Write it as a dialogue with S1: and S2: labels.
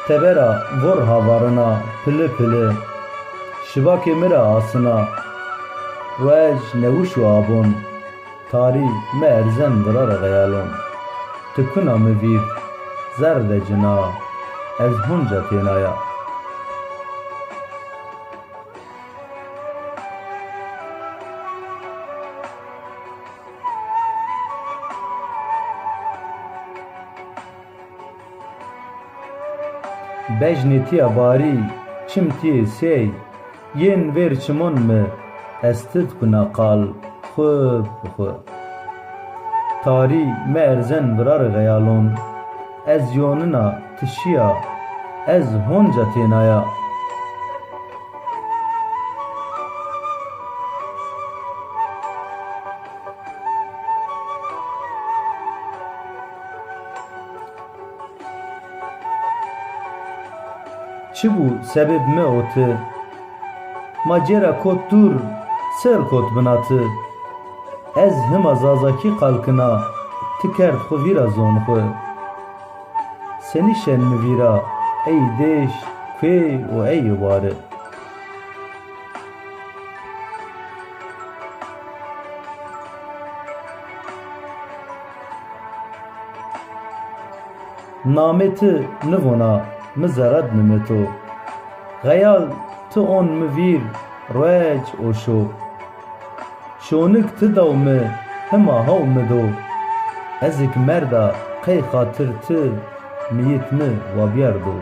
S1: tebera vor havarına pili pili şivakê me re asina wej newş û abûn tarî me erzen birare xeyalon tikuna me vîr zer de cina ez hunca tênaya bejnê tiya barî çim tiyê sêy yên vêr çimon me ez ti dikuna qal xwe bi xwe tarî me erzen birare xeyalon ez yonina tişiya ez hunca tênaya çi bû sebeb me oti ma cera kot dûr ser kot bina ti ez hima zazakî qalkina ti kerd xwe vîra zon xwe senî şen mi vîra ey dêş kûê û ey êvarê namê ti nivona mi zerad nime to xeyal ti on mi vîr reç û şo şonik ti daw me hima haw me do ezek merda qey xatir ti miyît mi wabiyar do